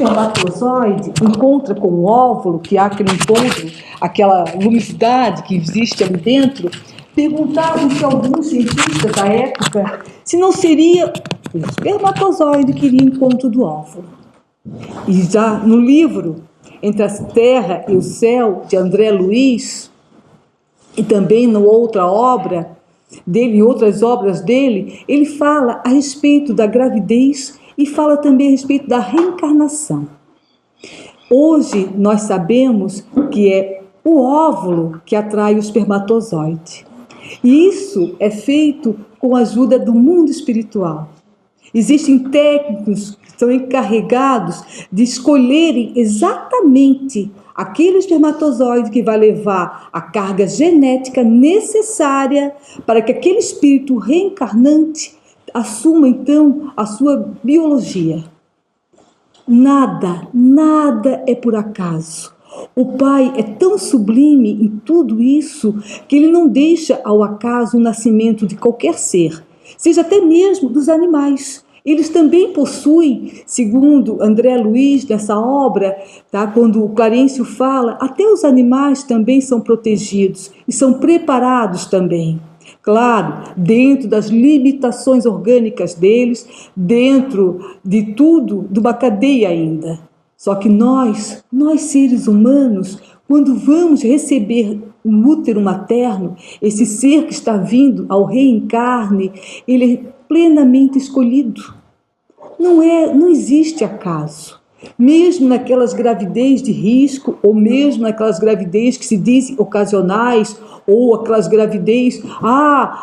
espermatozoide encontra com o óvulo, que há aquele encontro, aquela luminosidade que existe ali dentro, perguntavam-se alguns cientistas da época se não seria o espermatozoide que iria em encontro do óvulo. E já no livro Entre a Terra e o Céu, de André Luiz, e também em outra obra dele, em outras obras dele, ele fala a respeito da gravidez e fala também a respeito da reencarnação. Hoje nós sabemos que é o óvulo que atrai o espermatozoide. E isso é feito com a ajuda do mundo espiritual. Existem técnicos que são encarregados de escolherem exatamente aquele espermatozoide que vai levar a carga genética necessária para que aquele espírito reencarnante assuma então a sua biologia. Nada é por acaso. O Pai é tão sublime em tudo isso que ele não deixa ao acaso o nascimento de qualquer ser, seja até mesmo dos animais. Eles também possuem, segundo André Luiz, nessa obra, tá? Quando o Clarencio fala, até os animais também são protegidos e são preparados também. Claro, dentro das limitações orgânicas deles, dentro de tudo, de uma cadeia ainda. Só que nós seres humanos, quando vamos receber um útero materno, esse ser que está vindo ao reencarne, ele é plenamente escolhido. Não existe acaso. Mesmo naquelas gravidez de risco, ou mesmo naquelas gravidez que se dizem ocasionais, ou aquelas gravidez,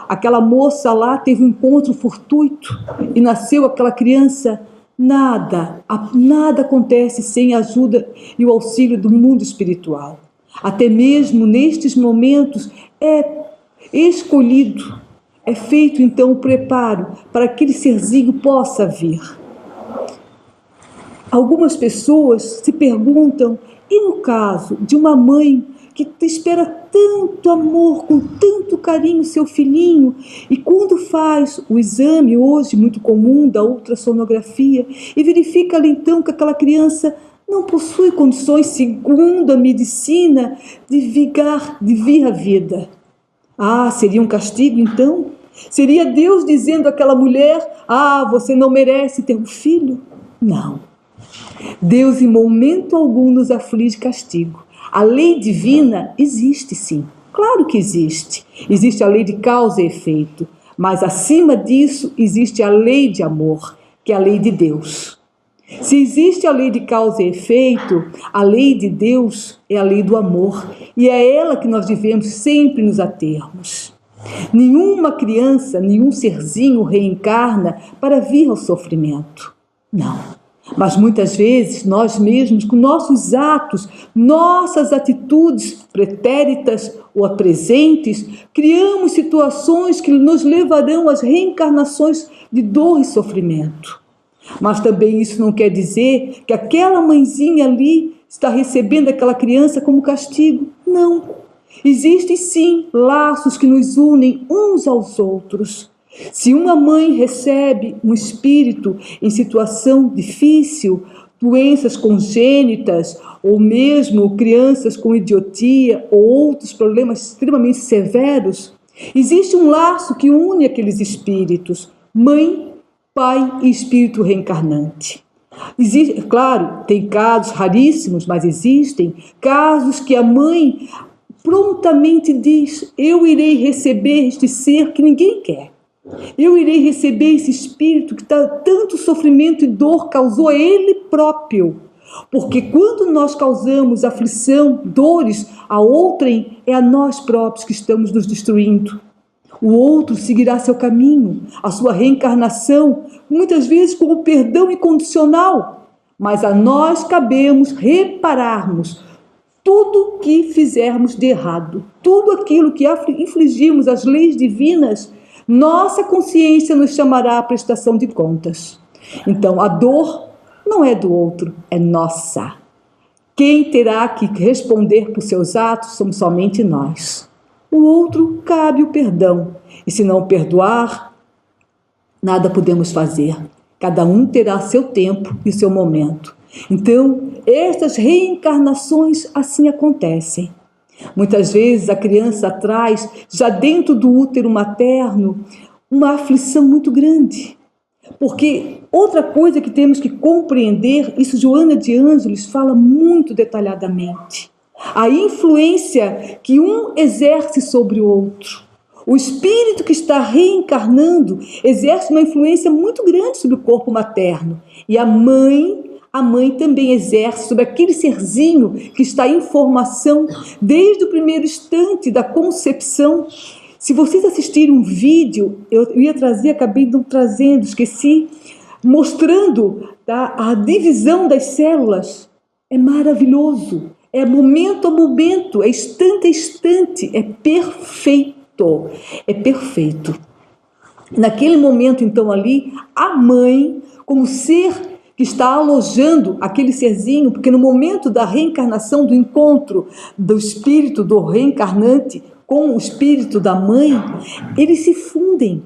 aquela moça lá teve um encontro fortuito e nasceu aquela criança. Nada acontece sem a ajuda e o auxílio do mundo espiritual. Até mesmo nestes momentos é escolhido, é feito então o preparo para que aquele serzinho possa vir. Algumas pessoas se perguntam, e no caso de uma mãe que espera tanto amor, com tanto carinho seu filhinho, e quando faz o exame, hoje muito comum, da ultrassonografia, e verifica ali então que aquela criança não possui condições, segundo a medicina, de vir à vida. Seria um castigo então? Seria Deus dizendo àquela mulher, você não merece ter um filho? Não. Deus em momento algum nos aflige castigo. A lei divina existe sim, claro que existe. Existe a lei de causa e efeito, mas acima disso existe a lei de amor, que é a lei de Deus. Se existe a lei de causa e efeito, a lei de Deus é a lei do amor, e é ela que nós devemos sempre nos atermos. Nenhuma criança, nenhum serzinho reencarna para vir ao sofrimento. Não. Mas muitas vezes nós mesmos, com nossos atos, nossas atitudes pretéritas ou presentes, criamos situações que nos levarão às reencarnações de dor e sofrimento. Mas também isso não quer dizer que aquela mãezinha ali está recebendo aquela criança como castigo. Não. Existem sim laços que nos unem uns aos outros. Se uma mãe recebe um espírito em situação difícil, doenças congênitas, ou mesmo crianças com idiotia ou outros problemas extremamente severos, existe um laço que une aqueles espíritos, mãe, pai e espírito reencarnante. Existe, claro, tem casos raríssimos, mas existem casos que a mãe prontamente diz, eu irei receber este ser que ninguém quer. Eu irei receber esse espírito que tanto sofrimento e dor causou a ele próprio. Porque quando nós causamos aflição, dores a outrem, é a nós próprios que estamos nos destruindo. O outro seguirá seu caminho, a sua reencarnação, muitas vezes com o perdão incondicional. Mas a nós cabemos repararmos tudo que fizermos de errado, tudo aquilo que infligimos às leis divinas. Nossa consciência nos chamará à prestação de contas. Então, a dor não é do outro, é nossa. Quem terá que responder por seus atos somos somente nós. O outro cabe o perdão. E se não perdoar, nada podemos fazer. Cada um terá seu tempo e seu momento. Então, estas reencarnações assim acontecem. Muitas vezes a criança traz, já dentro do útero materno, uma aflição muito grande. Porque outra coisa que temos que compreender, isso Joana de Ângeles fala muito detalhadamente, a influência que um exerce sobre o outro. O espírito que está reencarnando exerce uma influência muito grande sobre o corpo materno. E a mãe também exerce sobre aquele serzinho que está em formação desde o primeiro instante da concepção. Se vocês assistirem um vídeo, eu ia trazer, acabei não trazendo, esqueci, mostrando a divisão das células. É maravilhoso, é momento a momento, é instante a instante, é perfeito, é perfeito. Naquele momento, então, ali, a mãe, como ser que está alojando aquele serzinho, porque no momento da reencarnação, do encontro do espírito do reencarnante com o espírito da mãe, eles se fundem.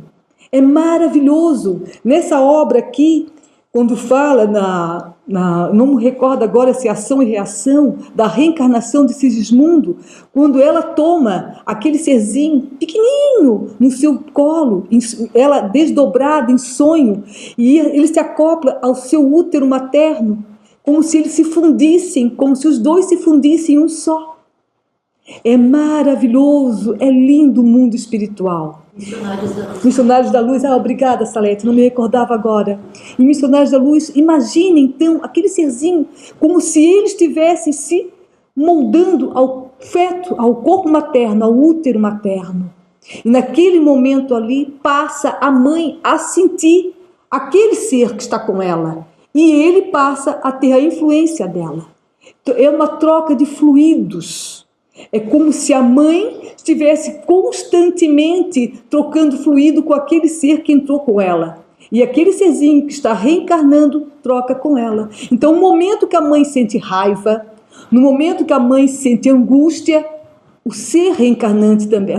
É maravilhoso. Nessa obra aqui, quando fala não me recordo agora se é Ação e Reação, da reencarnação de Sigismundo, quando ela toma aquele serzinho pequenininho no seu colo, ela desdobrada em sonho, e ele se acopla ao seu útero materno, como se eles se fundissem, como se os dois se fundissem em um só. É maravilhoso, é lindo o mundo espiritual. Missionários da Luz, obrigada, Salete, não me recordava agora. E Missionários da Luz, imagine então aquele serzinho como se eles estivessem se moldando ao feto, ao corpo materno, ao útero materno. E naquele momento ali passa a mãe a sentir aquele ser que está com ela, e ele passa a ter a influência dela. É uma troca de fluidos. É como se a mãe estivesse constantemente trocando fluido com aquele ser que entrou com ela. E aquele serzinho que está reencarnando troca com ela. Então, no momento que a mãe sente raiva, no momento que a mãe sente angústia, o ser reencarnante também,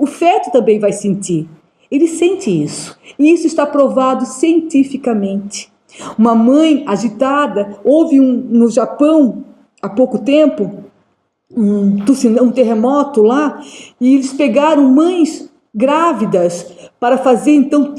o feto também vai sentir. Ele sente isso. E isso está provado cientificamente. Uma mãe agitada, houve no Japão, há pouco tempo, um terremoto lá, e eles pegaram mães grávidas para fazer então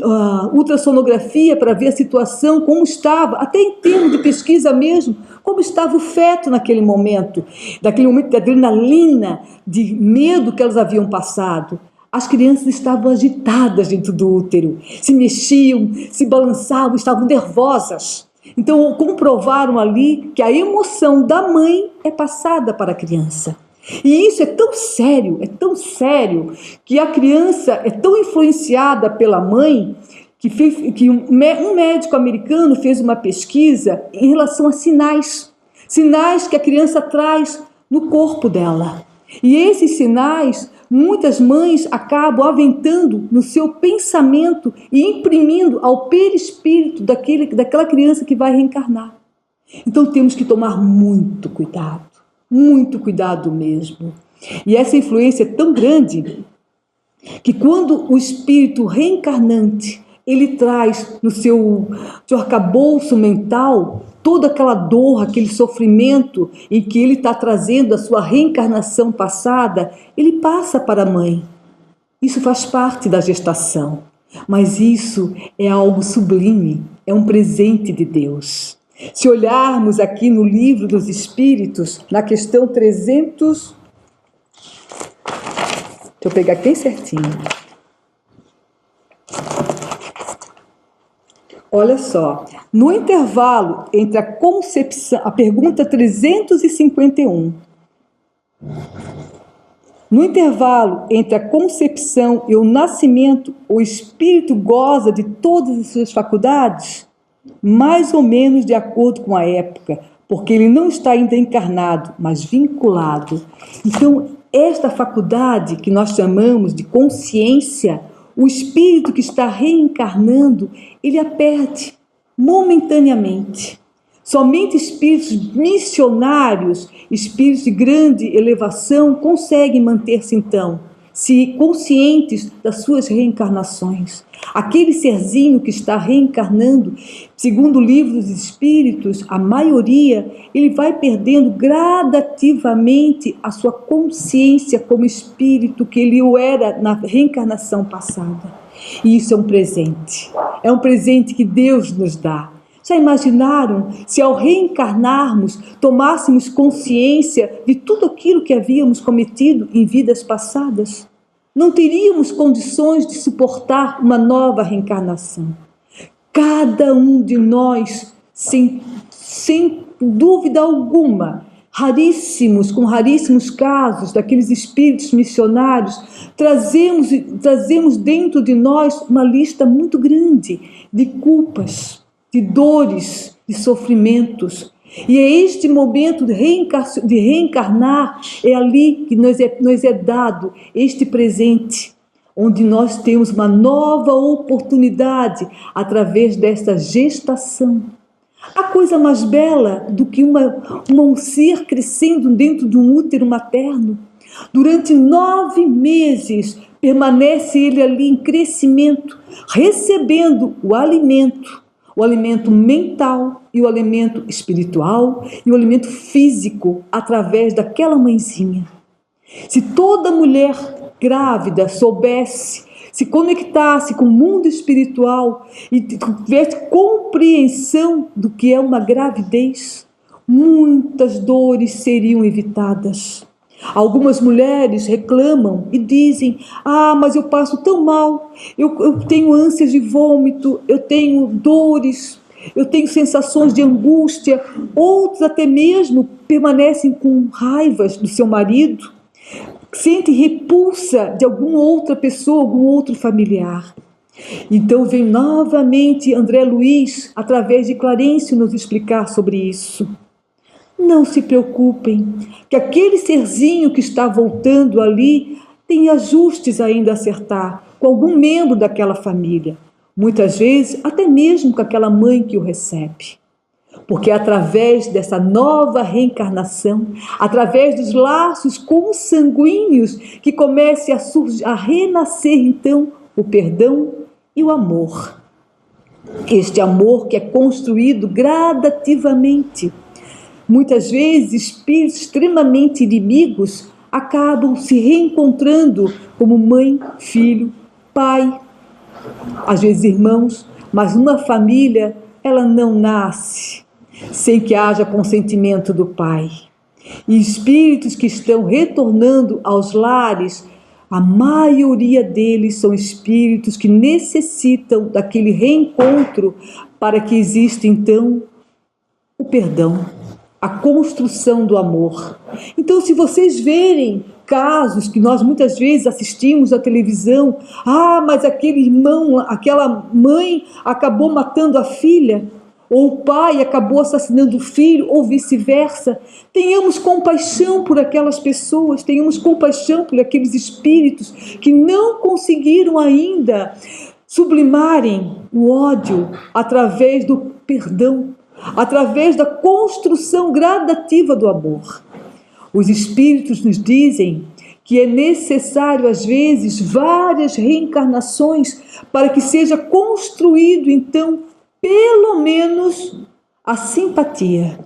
ultrassonografia para ver a situação, como estava, até em termos de pesquisa mesmo, como estava o feto naquele momento de adrenalina, de medo que elas haviam passado. As crianças estavam agitadas dentro do útero, se mexiam, se balançavam, estavam nervosas. Então, comprovaram ali que a emoção da mãe é passada para a criança. E isso é tão sério, que a criança é tão influenciada pela mãe, que um médico americano fez uma pesquisa em relação a sinais que a criança traz no corpo dela. E esses sinais, muitas mães acabam aventando no seu pensamento e imprimindo ao perispírito daquela criança que vai reencarnar. Então temos que tomar muito cuidado mesmo. E essa influência é tão grande que quando o espírito reencarnante ele traz no seu arcabouço mental toda aquela dor, aquele sofrimento em que ele está trazendo a sua reencarnação passada, ele passa para a mãe. Isso faz parte da gestação, mas isso é algo sublime, é um presente de Deus. Se olharmos aqui no Livro dos Espíritos, na questão 300, deixa eu pegar aqui bem certinho. Olha só, no intervalo entre a concepção, a pergunta 351, no intervalo entre a concepção e o nascimento, o espírito goza de todas as suas faculdades? Mais ou menos de acordo com a época, porque ele não está ainda encarnado, mas vinculado. Então, esta faculdade que nós chamamos de consciência, o espírito que está reencarnando, ele a perde momentaneamente. Somente espíritos missionários, espíritos de grande elevação, conseguem manter-se então, se conscientes das suas reencarnações. Aquele serzinho que está reencarnando, segundo o livro dos Espíritos, a maioria, ele vai perdendo gradativamente a sua consciência como espírito que ele o era na reencarnação passada. E isso é um presente que Deus nos dá. Já imaginaram se ao reencarnarmos tomássemos consciência de tudo aquilo que havíamos cometido em vidas passadas? Não teríamos condições de suportar uma nova reencarnação. Cada um de nós, sem dúvida alguma, com raríssimos casos daqueles espíritos missionários, trazemos dentro de nós uma lista muito grande de culpas, de dores, de sofrimentos. E é este momento de reencarnar, é ali que nos é dado este presente, onde nós temos uma nova oportunidade através desta gestação. Há coisa mais bela do que um ser crescendo dentro de um útero materno. Durante 9 meses permanece ele ali em crescimento, recebendo o alimento mental e o alimento espiritual e o alimento físico através daquela mãezinha. Se toda mulher grávida soubesse, se conectasse com o mundo espiritual e tivesse compreensão do que é uma gravidez, muitas dores seriam evitadas. Algumas mulheres reclamam e dizem: mas eu passo tão mal, eu tenho ânsias de vômito, eu tenho dores, eu tenho sensações de angústia. Outros até mesmo permanecem com raivas do seu marido, sentem repulsa de alguma outra pessoa, algum outro familiar. Então vem novamente André Luiz, através de Clarencio, nos explicar sobre isso. Não se preocupem, que aquele serzinho que está voltando ali tem ajustes ainda a acertar com algum membro daquela família. Muitas vezes, até mesmo com aquela mãe que o recebe. Porque é através dessa nova reencarnação, através dos laços consanguíneos, que comece a renascer, então, o perdão e o amor. Este amor que é construído gradativamente. Muitas vezes, espíritos extremamente inimigos acabam se reencontrando como mãe, filho, pai, às vezes irmãos, mas uma família, ela não nasce sem que haja consentimento do pai. E espíritos que estão retornando aos lares, a maioria deles são espíritos que necessitam daquele reencontro para que exista, então, o perdão, a construção do amor. Então, se vocês verem casos que nós muitas vezes assistimos à televisão, mas aquele irmão, aquela mãe acabou matando a filha, ou o pai acabou assassinando o filho, ou vice-versa, tenhamos compaixão por aquelas pessoas, tenhamos compaixão por aqueles espíritos que não conseguiram ainda sublimarem o ódio através do perdão, através da construção gradativa do amor. Os espíritos nos dizem que é necessário, às vezes, várias reencarnações para que seja construído, então, pelo menos a simpatia.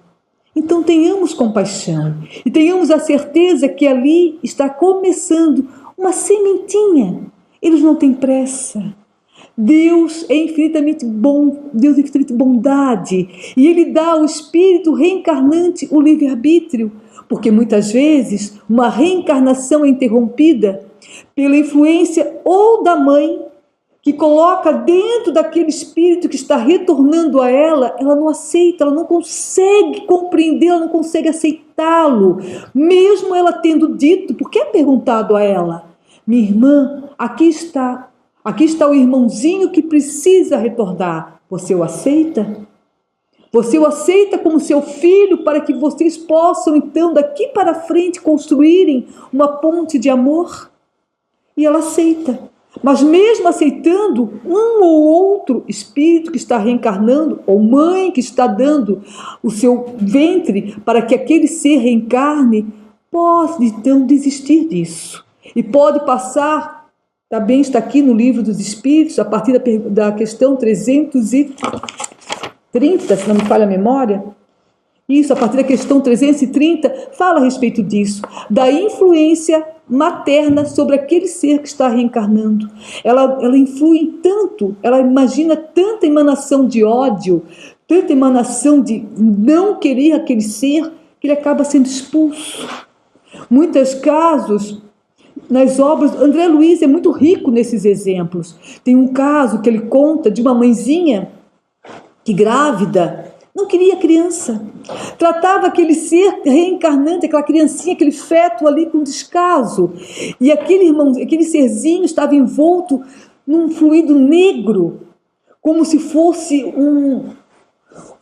Então tenhamos compaixão e tenhamos a certeza que ali está começando uma sementinha. Eles não têm pressa. Deus é infinitamente bom, Deus é infinitamente bondade, e Ele dá ao espírito reencarnante o livre-arbítrio, porque muitas vezes uma reencarnação é interrompida pela influência ou da mãe, que coloca dentro daquele espírito que está retornando a ela, ela não aceita, ela não consegue compreender, ela não consegue aceitá-lo, mesmo ela tendo dito, porque é perguntado a ela: minha irmã, aqui está o irmãozinho que precisa retornar. Você o aceita? Você o aceita como seu filho para que vocês possam, então, daqui para frente, construírem uma ponte de amor? E ela aceita. Mas mesmo aceitando, um ou outro espírito que está reencarnando, ou mãe que está dando o seu ventre para que aquele ser reencarne, pode então desistir disso. E pode passar, também está aqui no Livro dos Espíritos, a partir da questão 330, se não me falha a memória. Isso, a partir da questão 330, fala a respeito disso, da influência materna sobre aquele ser que está reencarnando. Ela influi tanto, ela imagina tanta emanação de ódio, tanta emanação de não querer aquele ser, que ele acaba sendo expulso. Muitos casos, nas obras, André Luiz é muito rico nesses exemplos. Tem um caso que ele conta de uma mãezinha que grávida, não queria criança, tratava aquele ser reencarnante, aquela criancinha, aquele feto ali com descaso, e aquele serzinho estava envolto num fluido negro, como se fosse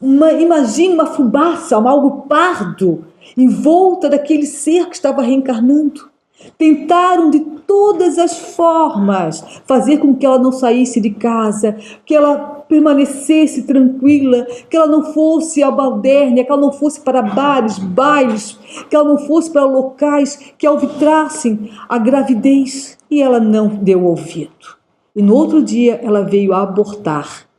imagine uma fumaça, algo pardo, em volta daquele ser que estava reencarnando. Tentaram de todas as formas fazer com que ela não saísse de casa, que ela permanecesse tranquila, que ela não fosse à baldernia, que ela não fosse para bares, bailes, que ela não fosse para locais que alvitrassem a gravidez. E ela não deu ouvido. E no outro dia ela veio a abortar.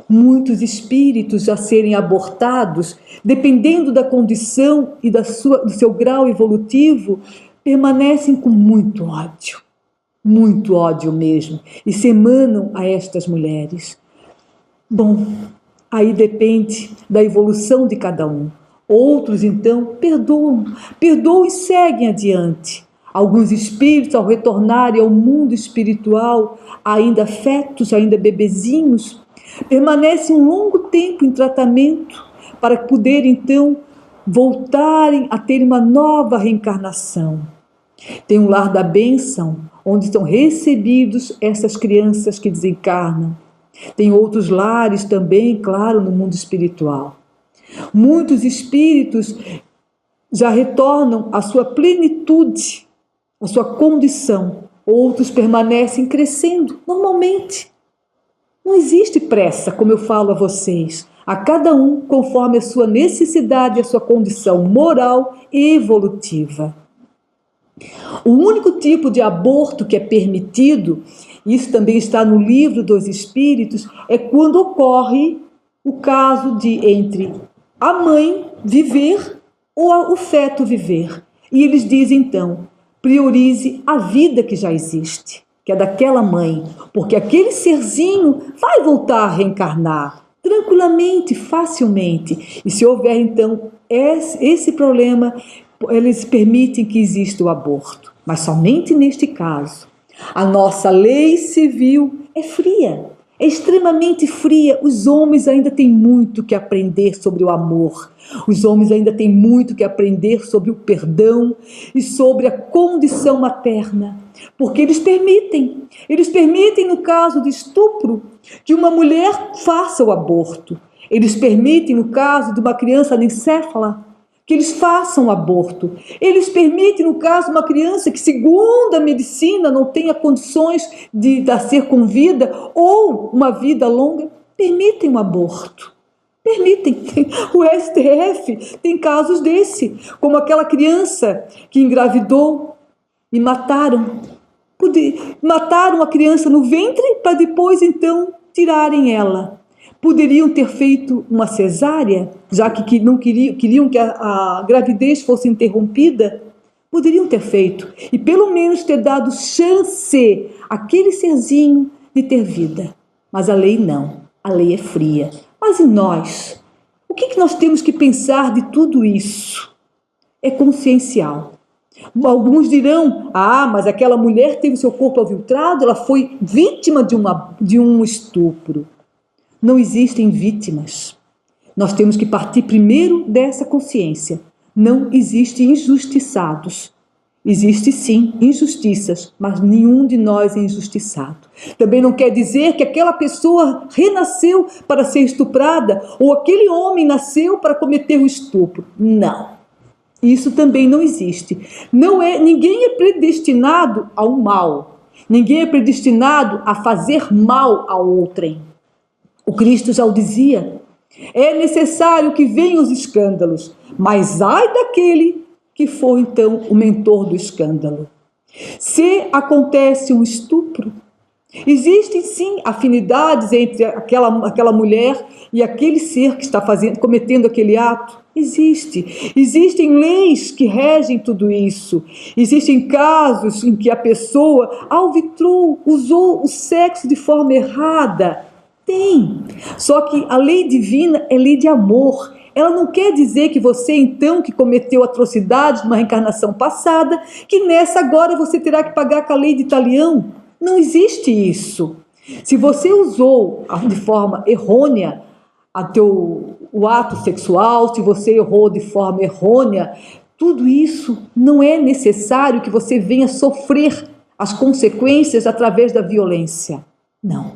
Muitos espíritos a serem abortados, dependendo da condição e do seu grau evolutivo, permanecem com muito ódio mesmo, e se emanam a estas mulheres. Bom, aí depende da evolução de cada um. Outros, então, perdoam e seguem adiante. Alguns espíritos, ao retornarem ao mundo espiritual, ainda fetos, ainda bebezinhos, permanecem um longo tempo em tratamento para poder, então, voltarem a ter uma nova reencarnação. Tem um lar da bênção, onde são recebidos essas crianças que desencarnam. Tem outros lares também, claro, no mundo espiritual. Muitos espíritos já retornam à sua plenitude, à sua condição. Outros permanecem crescendo normalmente. Não existe pressa, como eu falo a vocês. A cada um conforme a sua necessidade e a sua condição moral e evolutiva. O único tipo de aborto que é permitido, isso também está no Livro dos Espíritos, é quando ocorre o caso de entre a mãe viver ou o feto viver. E eles dizem então, priorize a vida que já existe, que é daquela mãe, porque aquele serzinho vai voltar a reencarnar tranquilamente, facilmente. E se houver então esse problema, eles permitem que exista o aborto, mas somente neste caso. A nossa lei civil é fria, é extremamente fria. Os homens ainda têm muito que aprender sobre o amor. Os homens ainda têm muito que aprender sobre o perdão e sobre a condição materna, porque eles permitem no caso de estupro que uma mulher faça o aborto. Eles permitem no caso de uma criança anencéfala que eles façam o aborto. Eles permitem, no caso, uma criança que, segundo a medicina, não tenha condições de nascer com vida ou uma vida longa, permitem o aborto. Permitem. O STF tem casos desse, como aquela criança que engravidou e mataram. Mataram a criança no ventre para depois, então, tirarem ela. Poderiam ter feito uma cesárea, já que não queriam que a gravidez fosse interrompida? Poderiam ter feito. E pelo menos ter dado chance àquele serzinho de ter vida. Mas a lei não. A lei é fria. Mas e nós? O que nós temos que pensar de tudo isso? É consciencial. Alguns dirão, mas aquela mulher teve seu corpo aviltrado, ela foi vítima de um estupro. Não existem vítimas. Nós temos que partir primeiro dessa consciência. Não existem injustiçados. Existe sim injustiças, mas nenhum de nós é injustiçado. Também não quer dizer que aquela pessoa renasceu para ser estuprada ou aquele homem nasceu para cometer o estupro. Não. Isso também não existe. Ninguém é predestinado ao mal. Ninguém é predestinado a fazer mal a outrem. O Cristo já o dizia, é necessário que venham os escândalos, mas ai daquele que for então o mentor do escândalo. Se acontece um estupro, existem sim afinidades entre aquela mulher e aquele ser que está cometendo aquele ato. Existem leis que regem tudo isso. Existem casos em que a pessoa alvitrou, usou o sexo de forma errada. Tem. Só que a lei divina é lei de amor. Ela não quer dizer que você, então, que cometeu atrocidades numa reencarnação passada, que nessa agora você terá que pagar com a lei de talião. Não existe isso. Se você usou de forma errônea o ato sexual, se você errou de forma errônea, tudo isso não é necessário que você venha sofrer as consequências através da violência. Não.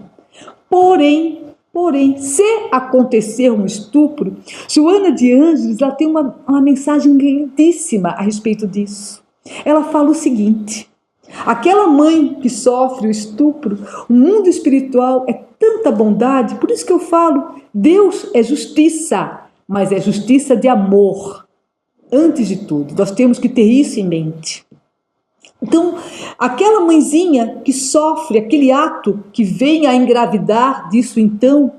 Porém, se acontecer um estupro, Joana de Ângeles ela tem uma mensagem lindíssima a respeito disso. Ela fala o seguinte: aquela mãe que sofre o estupro, o mundo espiritual é tanta bondade, por isso que eu falo, Deus é justiça, mas é justiça de amor. Antes de tudo, nós temos que ter isso em mente. Então, aquela mãezinha que sofre aquele ato, que vem a engravidar disso, então,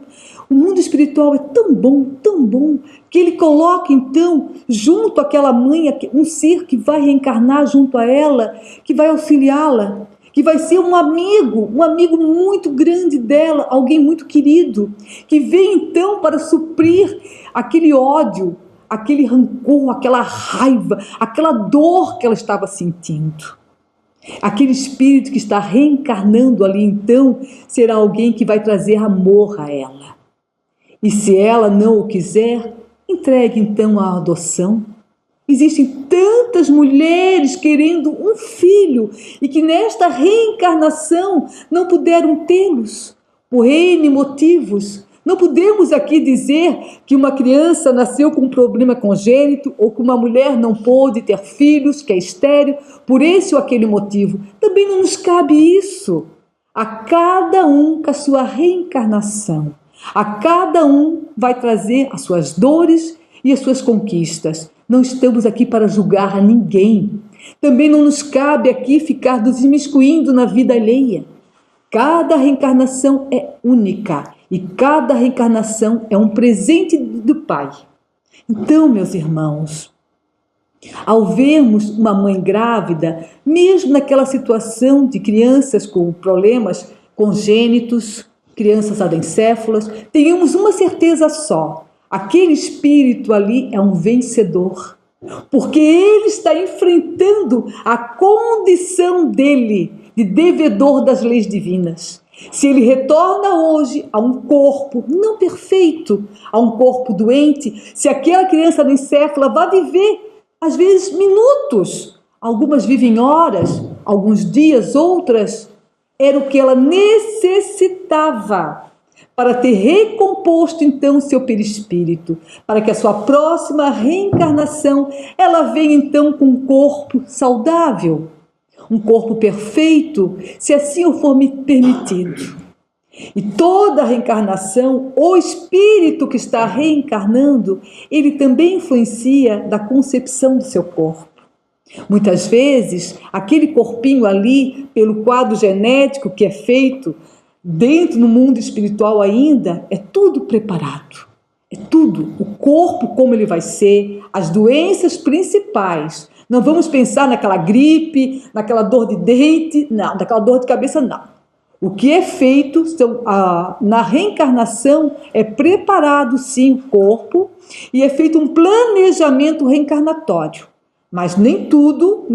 o mundo espiritual é tão bom, que ele coloca, então, junto àquela mãe, um ser que vai reencarnar junto a ela, que vai auxiliá-la, que vai ser um amigo muito grande dela, alguém muito querido, que vem, então, para suprir aquele ódio, aquele rancor, aquela raiva, aquela dor que ela estava sentindo. Aquele espírito que está reencarnando ali, então, será alguém que vai trazer amor a ela. E se ela não o quiser, entregue então à adoção. Existem tantas mulheres querendo um filho e que nesta reencarnação não puderam tê-los, por N motivos. Não podemos aqui dizer que uma criança nasceu com um problema congênito ou que uma mulher não pôde ter filhos, que é estéril, por esse ou aquele motivo. Também não nos cabe isso. A cada um com a sua reencarnação. A cada um vai trazer as suas dores e as suas conquistas. Não estamos aqui para julgar a ninguém. Também não nos cabe aqui ficar nos imiscuindo na vida alheia. Cada reencarnação é única e cada reencarnação é um presente do Pai. Então, meus irmãos, ao vermos uma mãe grávida, mesmo naquela situação de crianças com problemas congênitos, crianças adencéfalas, tenhamos uma certeza só: aquele espírito ali é um vencedor, porque ele está enfrentando a condição dele de devedor das leis divinas. Se ele retorna hoje a um corpo não perfeito, a um corpo doente, se aquela criança anencéfala vai viver, às vezes, minutos, algumas vivem horas, alguns dias, outras, era o que ela necessitava para ter recomposto então o seu perispírito, para que a sua próxima reencarnação ela venha então com um corpo saudável, um corpo perfeito, se assim o for permitido. E toda reencarnação, o espírito que está reencarnando, ele também influencia da concepção do seu corpo. Muitas vezes, aquele corpinho ali, pelo quadro genético que é feito, dentro no mundo espiritual ainda, é tudo preparado. É tudo. O corpo, como ele vai ser, as doenças principais. Não vamos pensar naquela gripe, naquela dor de dente, não, naquela dor de cabeça, não. O que é feito na reencarnação é preparado, sim, o corpo e é feito um planejamento reencarnatório. Mas nem tudo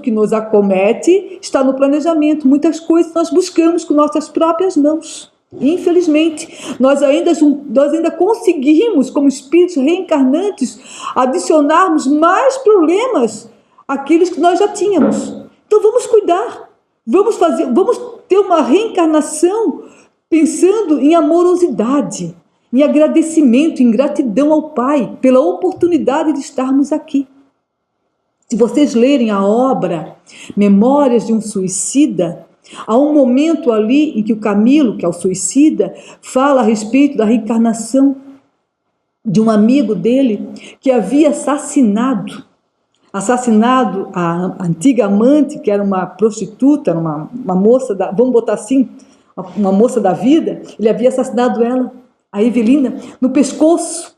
que nos acomete está no planejamento. Muitas coisas nós buscamos com nossas próprias mãos. Infelizmente, nós ainda conseguimos, como espíritos reencarnantes, adicionarmos mais problemas àqueles que nós já tínhamos. Então vamos cuidar, vamos ter uma reencarnação pensando em amorosidade, em agradecimento, em gratidão ao Pai pela oportunidade de estarmos aqui. Se vocês lerem a obra Memórias de um Suicida, há um momento ali em que o Camilo, que é o suicida, fala a respeito da reencarnação de um amigo dele que havia assassinado assassinado a antiga amante, que era uma prostituta, uma moça, vamos botar assim, uma moça da vida, ele havia assassinado ela, a Evelina, no pescoço,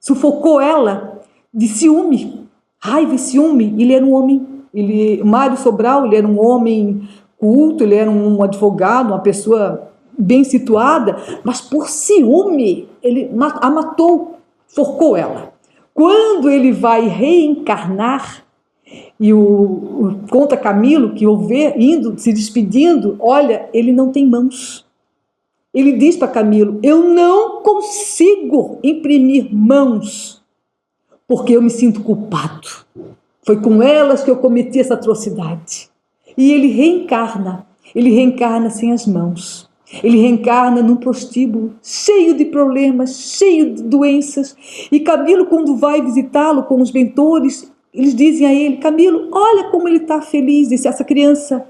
sufocou ela de ciúme, raiva e ciúme. Ele era um homem, Mário Sobral, ele era um homem culto, ele era um advogado, uma pessoa bem situada, mas por ciúme, ele a matou, forcou ela. Quando ele vai reencarnar, e conta Camilo que o vê indo, se despedindo, olha, ele não tem mãos. Ele diz para Camilo: eu não consigo imprimir mãos, porque eu me sinto culpado. Foi com elas que eu cometi essa atrocidade. E ele reencarna sem as mãos. Ele reencarna num prostíbulo, cheio de problemas, cheio de doenças. E Camilo, quando vai visitá-lo com os mentores, eles dizem a ele: Camilo, olha como ele está feliz, disse essa criança.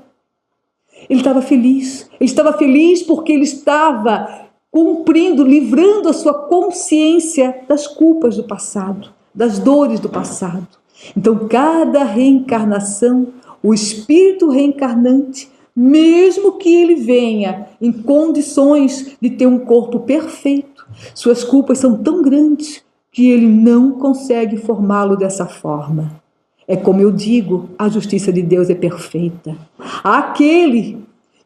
Ele estava feliz porque ele estava cumprindo, livrando a sua consciência das culpas do passado, das dores do passado. Então, cada reencarnação, o espírito reencarnante, mesmo que ele venha em condições de ter um corpo perfeito, suas culpas são tão grandes que ele não consegue formá-lo dessa forma. É como eu digo, a justiça de Deus é perfeita. Aquele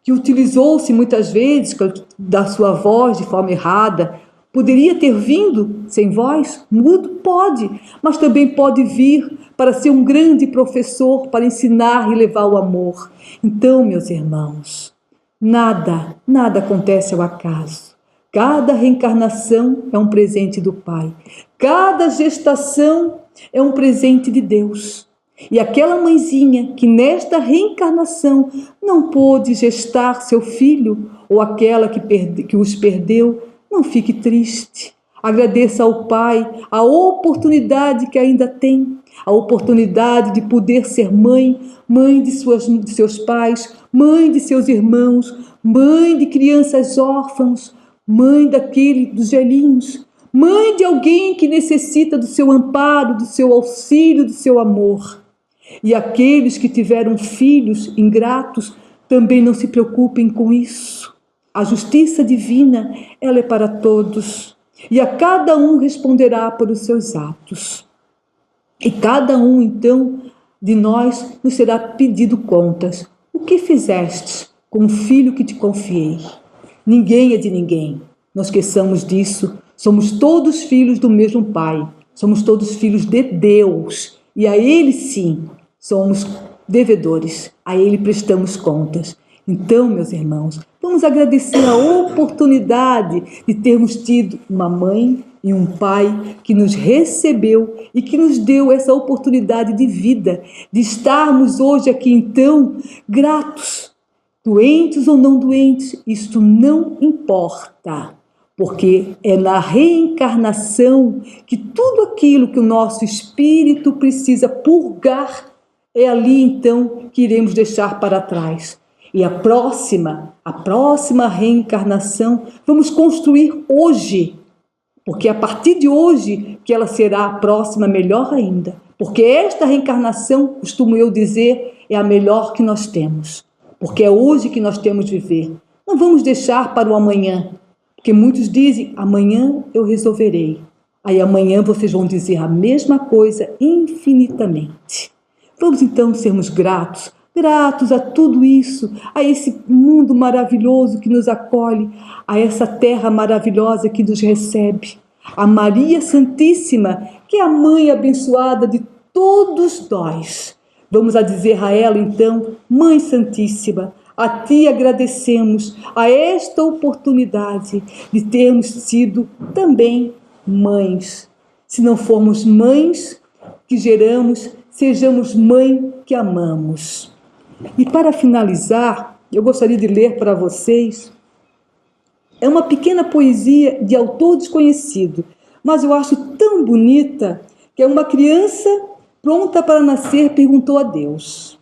que utilizou-se muitas vezes da sua voz de forma errada, poderia ter vindo sem voz, mudo? Pode, mas também pode vir para ser um grande professor, para ensinar e levar o amor. Então, meus irmãos, nada acontece ao acaso. Cada reencarnação é um presente do Pai. Cada gestação é um presente de Deus. E aquela mãezinha que nesta reencarnação não pôde gestar seu filho, ou aquela que os perdeu, não fique triste. Agradeça ao Pai a oportunidade que ainda tem, a oportunidade de poder ser mãe de seus pais, mãe de seus irmãos, mãe de crianças órfãos, mãe dos velhinhos, mãe de alguém que necessita do seu amparo, do seu auxílio, do seu amor. E aqueles que tiveram filhos ingratos, também não se preocupem com isso. A justiça divina, ela é para todos, e a cada um responderá por os seus atos. E cada um, então, de nós nos será pedido contas. O que fizeste com o filho que te confiei? Ninguém é de ninguém. Não esqueçamos disso. Somos todos filhos do mesmo Pai. Somos todos filhos de Deus. E a Ele, sim, somos devedores. A Ele prestamos contas. Então, meus irmãos, vamos agradecer a oportunidade de termos tido uma mãe e um pai que nos recebeu e que nos deu essa oportunidade de vida, de estarmos hoje aqui, então, gratos. Doentes ou não doentes, isto não importa, porque é na reencarnação que tudo aquilo que o nosso espírito precisa purgar, é ali, então, que iremos deixar para trás. E a próxima reencarnação, vamos construir hoje, porque a partir de hoje que ela será a próxima melhor ainda. Porque esta reencarnação, costumo eu dizer, é a melhor que nós temos. Porque é hoje que nós temos de viver. Não vamos deixar para o amanhã, porque muitos dizem: amanhã eu resolverei. Aí amanhã vocês vão dizer a mesma coisa infinitamente. Vamos então sermos gratos a tudo isso, a esse mundo maravilhoso que nos acolhe, a essa terra maravilhosa que nos recebe, a Maria Santíssima, que é a mãe abençoada de todos nós. Vamos a dizer a ela então: Mãe Santíssima, a Ti agradecemos a esta oportunidade de termos sido também mães. Se não formos mães que geramos, sejamos mãe que amamos. E para finalizar, eu gostaria de ler para vocês, é uma pequena poesia de autor desconhecido, mas eu acho tão bonita, que é uma criança pronta para nascer perguntou a Deus.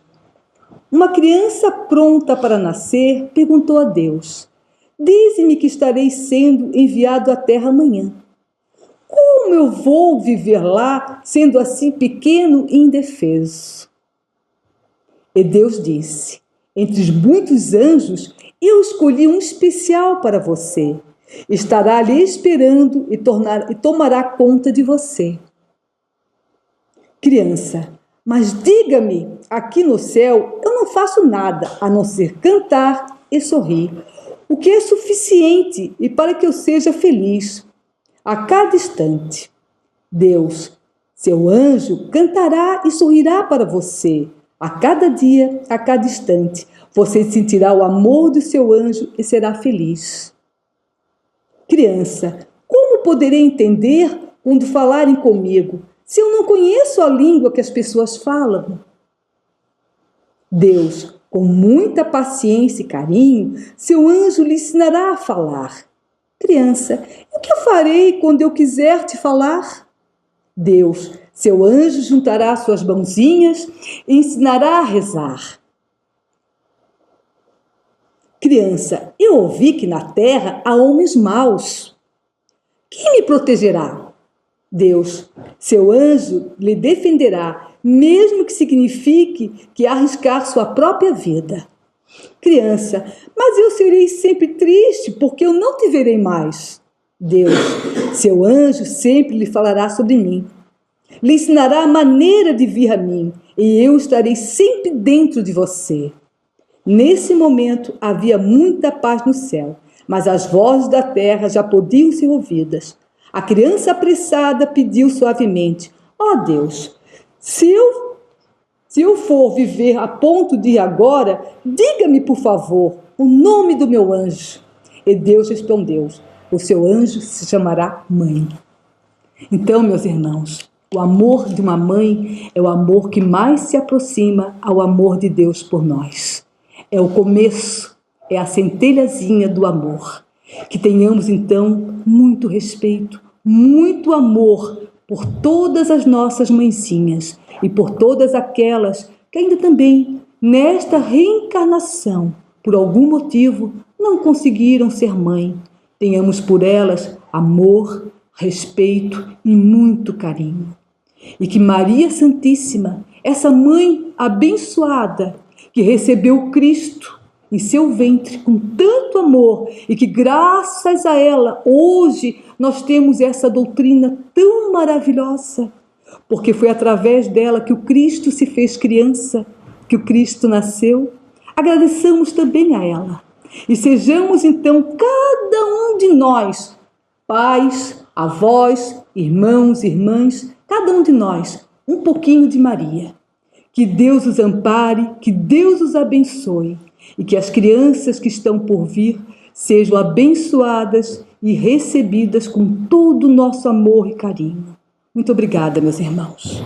Uma criança pronta para nascer perguntou a Deus: dize-me que estarei sendo enviado à terra amanhã. Como eu vou viver lá, sendo assim pequeno e indefeso? E Deus disse: entre os muitos anjos, eu escolhi um especial para você. Estará ali esperando e tomará conta de você. Criança, mas diga-me, aqui no céu eu não faço nada a não ser cantar e sorrir, o que é suficiente e para que eu seja feliz a cada instante. Deus, seu anjo, cantará e sorrirá para você a cada dia, a cada instante. Você sentirá o amor do seu anjo e será feliz. Criança, como poderei entender quando falarem comigo, se eu não conheço a língua que as pessoas falam? Deus, com muita paciência e carinho, seu anjo lhe ensinará a falar. Criança, o que eu farei quando eu quiser te falar? Deus, seu anjo juntará suas mãozinhas e ensinará a rezar. Criança, eu ouvi que na terra há homens maus. Quem me protegerá? Deus, seu anjo lhe defenderá, mesmo que signifique que arriscar sua própria vida. Criança, mas eu serei sempre triste, porque eu não te verei mais. Deus, seu anjo sempre lhe falará sobre mim. Lhe ensinará a maneira de vir a mim, e eu estarei sempre dentro de você. Nesse momento havia muita paz no céu, mas as vozes da terra já podiam ser ouvidas. A criança apressada pediu suavemente: ó Deus, se eu for viver a ponto de ir agora, diga-me, por favor, o nome do meu anjo. E Deus respondeu: o seu anjo se chamará Mãe. Então, meus irmãos, o amor de uma mãe é o amor que mais se aproxima ao amor de Deus por nós. É o começo, é a centelhazinha do amor. Que tenhamos, então, muito respeito, muito amor por todas as nossas mãezinhas e por todas aquelas que ainda também, nesta reencarnação, por algum motivo, não conseguiram ser mãe. Tenhamos por elas amor, respeito e muito carinho. E que Maria Santíssima, essa mãe abençoada, que recebeu Cristo em seu ventre com tanto amor e que graças a ela hoje nós temos essa doutrina tão maravilhosa, porque foi através dela que o Cristo se fez criança, que o Cristo nasceu. Agradeçamos também a ela e sejamos então cada um de nós, pais, avós, irmãos, irmãs, cada um de nós, um pouquinho de Maria. Que Deus os ampare, que Deus os abençoe e que as crianças que estão por vir sejam abençoadas e recebidas com todo o nosso amor e carinho. Muito obrigada, meus irmãos.